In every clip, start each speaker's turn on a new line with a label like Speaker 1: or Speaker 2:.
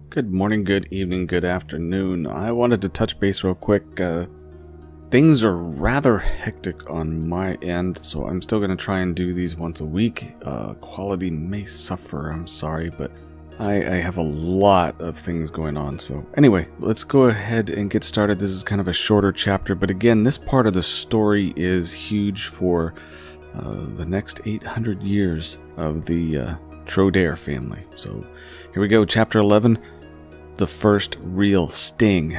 Speaker 1: Good morning, good evening, good afternoon. I wanted to touch base real quick. Things are rather hectic on my end, so I'm still going to try and do these once a week. Quality may suffer, I'm sorry, but I have a lot of things going on. So anyway, let's go ahead and get started. This is kind of a shorter chapter, but again, this part of the story is huge for the next 800 years of the Trodaire family. So here we go, chapter 11. The first real sting.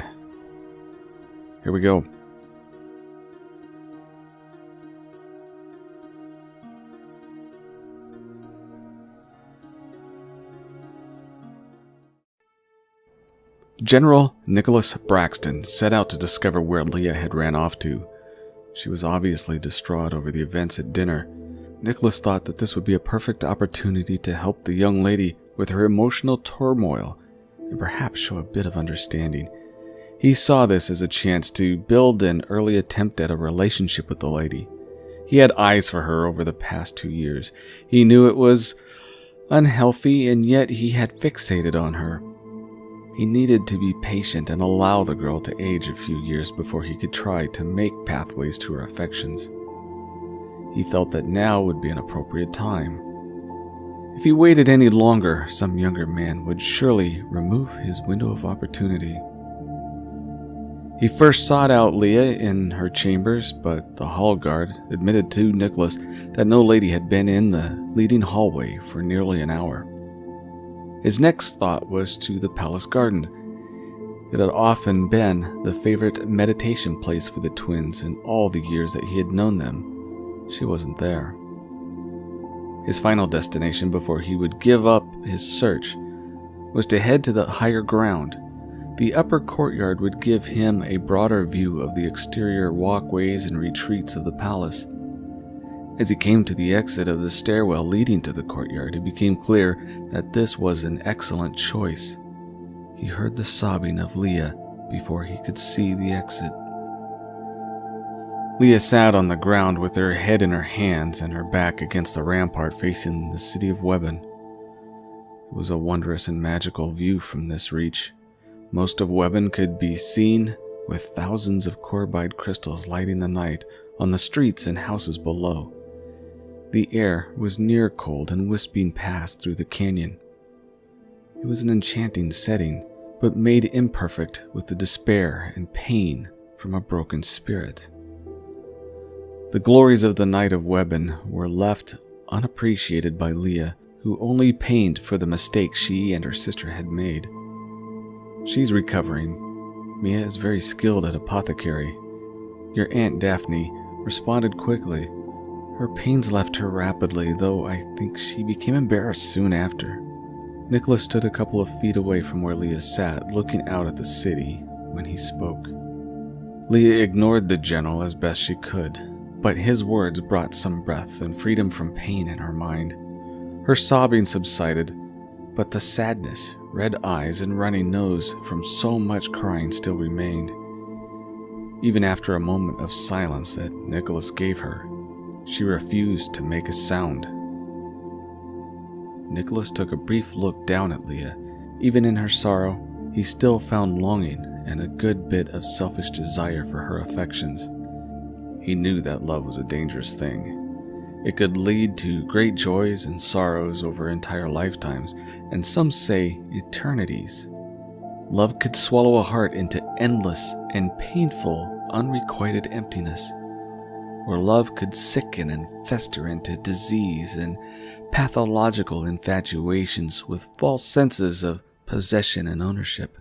Speaker 1: Here we go. General Nicholas Braxton set out to discover where Leah had ran off to. She was obviously distraught over the events at dinner. Nicholas thought that this would be a perfect opportunity to help the young lady with her emotional turmoil and perhaps show a bit of understanding. He saw this as a chance to build an early attempt at a relationship with the lady. He had eyes for her over the past 2 years. He knew it was unhealthy, and yet he had fixated on her. He needed to be patient and allow the girl to age a few years before he could try to make pathways to her affections. He felt that now would be an appropriate time. If he waited any longer, some younger man would surely remove his window of opportunity. He first sought out Leah in her chambers, but the hall guard admitted to Nicholas that no lady had been in the leading hallway for nearly an hour. His next thought was to the palace garden. It had often been the favorite meditation place for the twins in all the years that he had known them. She wasn't there. His final destination before he would give up his search was to head to the higher ground. The upper courtyard would give him a broader view of the exterior walkways and retreats of the palace. As he came to the exit of the stairwell leading to the courtyard, it became clear that this was an excellent choice. He heard the sobbing of Leah before he could see the exit. Leah sat on the ground with her head in her hands and her back against the rampart facing the city of Webben. It was a wondrous and magical view from this reach. Most of Webben could be seen with thousands of carbide crystals lighting the night on the streets and houses below. The air was near cold and wisping past through the canyon. It was an enchanting setting, but made imperfect with the despair and pain from a broken spirit. The glories of the night of Webben were left unappreciated by Leah, who only pained for the mistakes she and her sister had made. She's recovering. Mia is very skilled at apothecary. Your Aunt Daphne responded quickly. Her pains left her rapidly, though I think she became embarrassed soon after. Nicholas stood a couple of feet away from where Leah sat, looking out at the city when he spoke. Leah ignored the general as best she could, but his words brought some breath and freedom from pain in her mind. Her sobbing subsided, but the sadness, red eyes, and running nose from so much crying still remained. Even after a moment of silence that Nicholas gave her, she refused to make a sound. Nicholas took a brief look down at Leah. Even in her sorrow, he still found longing and a good bit of selfish desire for her affections. He knew that love was a dangerous thing. It could lead to great joys and sorrows over entire lifetimes, and some say eternities. Love could swallow a heart into endless and painful, unrequited emptiness, or love could sicken and fester into disease and pathological infatuations with false senses of possession and ownership.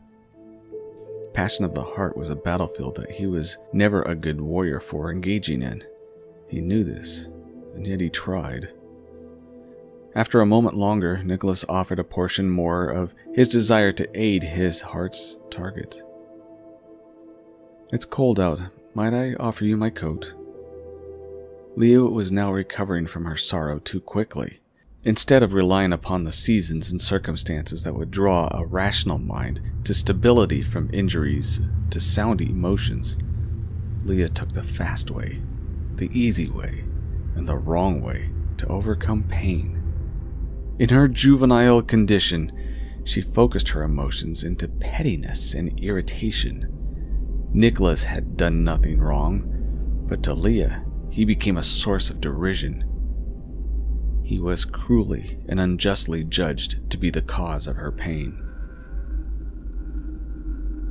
Speaker 1: Passion of the heart was a battlefield that he was never a good warrior for engaging in. He knew this, and yet he tried. After a moment longer, Nicholas offered a portion more of his desire to aid his heart's target. "It's cold out. Might I offer you my coat?" Leah was now recovering from her sorrow too quickly. Instead of relying upon the seasons and circumstances that would draw a rational mind to stability from injuries to sound emotions, Leah took the fast way, the easy way, and the wrong way to overcome pain. In her juvenile condition, She focused her emotions into pettiness and irritation. Nicholas had done nothing wrong, but to Leah, he became a source of derision. He was cruelly and unjustly judged to be the cause of her pain.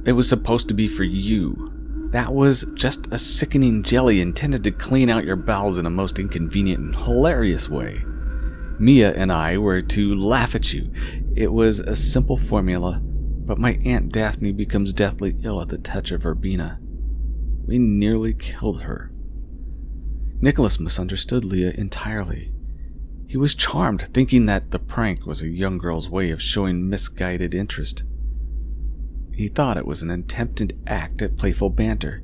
Speaker 1: It was supposed to be for you. That was just a sickening jelly intended to clean out your bowels in a most inconvenient and hilarious way. Mia and I were to laugh at you. It was a simple formula, but my Aunt Daphne becomes deathly ill at the touch of verbena. We nearly killed her. Nicholas misunderstood Leah entirely. He was charmed, thinking that the prank was a young girl's way of showing misguided interest. He thought it was an attempted act at playful banter.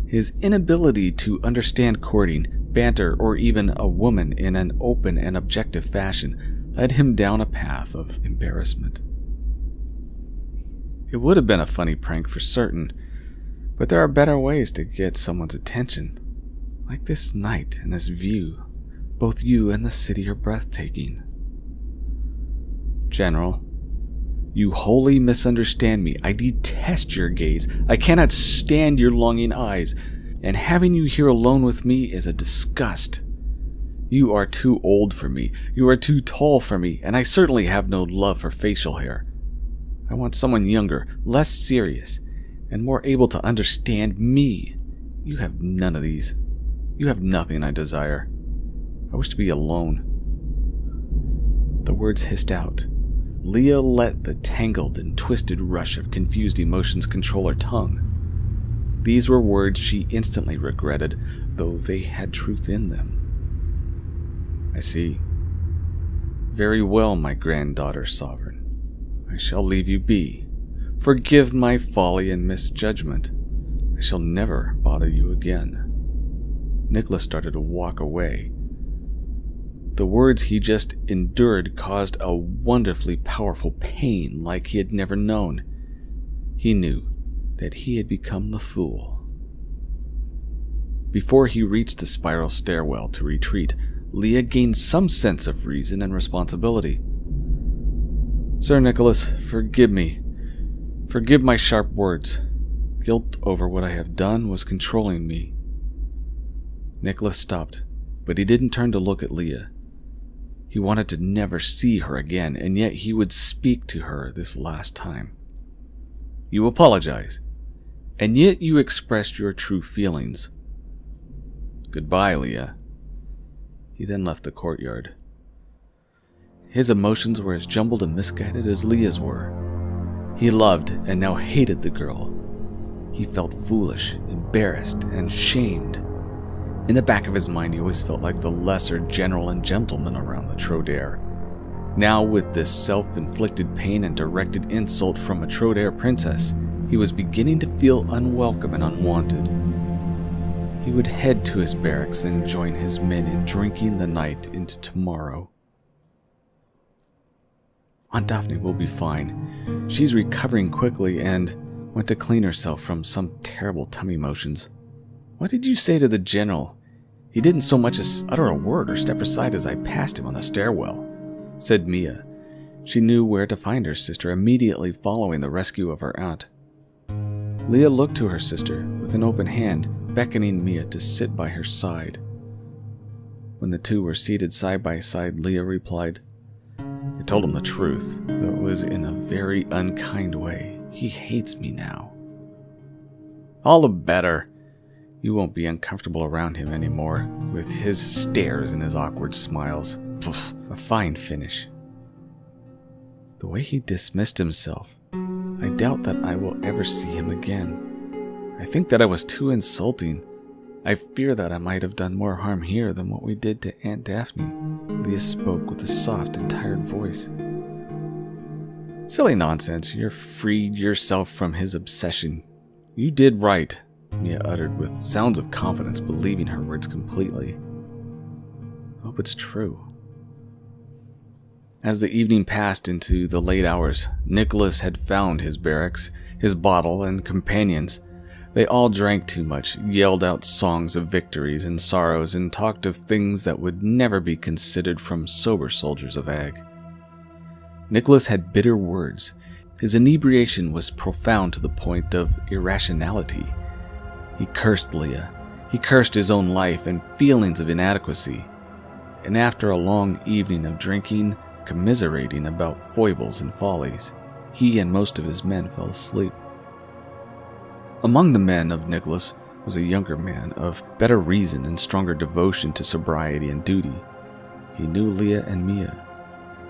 Speaker 1: His inability to understand courting, banter, or even a woman in an open and objective fashion led him down a path of embarrassment. It would have been a funny prank for certain, but there are better ways to get someone's attention. Like this night and this view. Both you and the city are breathtaking. General, you wholly misunderstand me. I detest your gaze. I cannot stand your longing eyes, and having you here alone with me is a disgust. You are too old for me. You are too tall for me, and I certainly have no love for facial hair. I want someone younger, less serious, and more able to understand me. You have none of these. You have nothing I desire. I wish to be alone. The words hissed out. Leah let the tangled and twisted rush of confused emotions control her tongue. These were words she instantly regretted, though they had truth in them. I see. Very well, my granddaughter sovereign. I shall leave you be. Forgive my folly and misjudgment. I shall never bother you again. Nicholas started to walk away. The words he just endured caused a wonderfully powerful pain like he had never known. He knew that he had become the fool. Before he reached the spiral stairwell to retreat, Leah gained some sense of reason and responsibility. Sir Nicholas, forgive me. Forgive my sharp words. Guilt over what I have done was controlling me. Nicholas stopped, but he didn't turn to look at Leah. He wanted to never see her again, and yet he would speak to her this last time. You apologize, and yet you expressed your true feelings. Goodbye, Leah. He then left the courtyard. His emotions were as jumbled and misguided as Leah's were. He loved and now hated the girl. He felt foolish, embarrassed, and shamed. In the back of his mind, he always felt like the lesser general and gentleman around the Trodaire. Now, with this self-inflicted pain and directed insult from a Trodaire princess, he was beginning to feel unwelcome and unwanted. He would head to his barracks and join his men in drinking the night into tomorrow. Aunt Daphne will be fine. She's recovering quickly and went to clean herself from some terrible tummy motions. What did you say to the general? He didn't so much as utter a word or step aside as I passed him on the stairwell, said Mia. She knew where to find her sister immediately following the rescue of her aunt. Leah looked to her sister with an open hand, beckoning Mia to sit by her side. When the two were seated side by side, Leah replied, I told him the truth, though it was in a very unkind way. He hates me now. All the better. You won't be uncomfortable around him anymore, with his stares and his awkward smiles. Poof, a fine finish. The way he dismissed himself, I doubt that I will ever see him again. I think that I was too insulting. I fear that I might have done more harm here than what we did to Aunt Daphne. Leah spoke with a soft and tired voice. Silly nonsense, you've freed yourself from his obsession. You did right, Mia uttered with sounds of confidence, believing her words completely. I hope it's true. As the evening passed into the late hours, Nicholas had found his barracks, his bottle, and companions. They all drank too much, yelled out songs of victories and sorrows, and talked of things that would never be considered from sober soldiers of Ag. Nicholas had bitter words. His inebriation was profound to the point of irrationality. He cursed Leah. He cursed his own life and feelings of inadequacy. And after a long evening of drinking, commiserating about foibles and follies, he and most of his men fell asleep. Among the men of Nicholas was a younger man of better reason and stronger devotion to sobriety and duty. He knew Leah and Mia.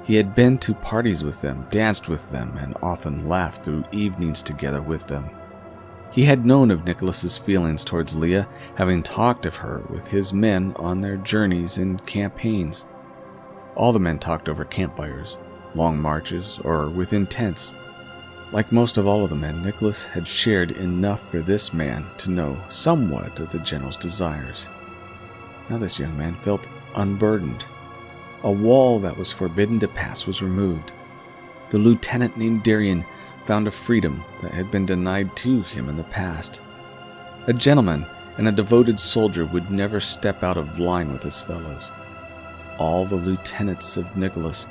Speaker 1: He had been to parties with them, danced with them, and often laughed through evenings together with them. He had known of Nicholas's feelings towards Leah, having talked of her with his men on their journeys and campaigns. All the men talked over campfires, long marches, or within tents. Like most of all of the men, Nicholas had shared enough for this man to know somewhat of the general's desires. Now this young man felt unburdened. A wall that was forbidden to pass was removed. The lieutenant named Darien found a freedom that had been denied to him in the past. A gentleman and a devoted soldier would never step out of line with his fellows. All the lieutenants of Nicholas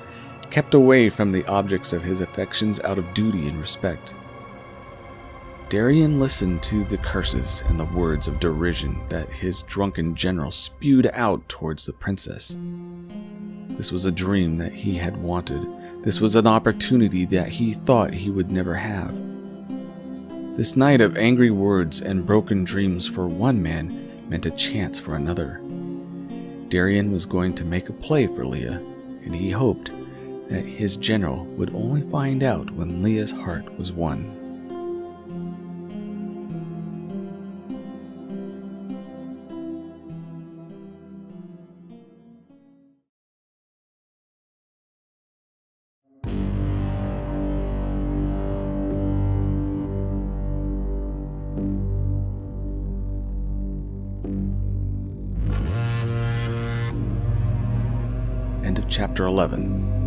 Speaker 1: kept away from the objects of his affections out of duty and respect. Darien listened to the curses and the words of derision that his drunken general spewed out towards the princess. This was a dream that he had wanted. This was an opportunity that he thought he would never have. This night of angry words and broken dreams for one man meant a chance for another. Darien was going to make a play for Leah, and he hoped that his general would only find out when Leah's heart was won. End of chapter 11.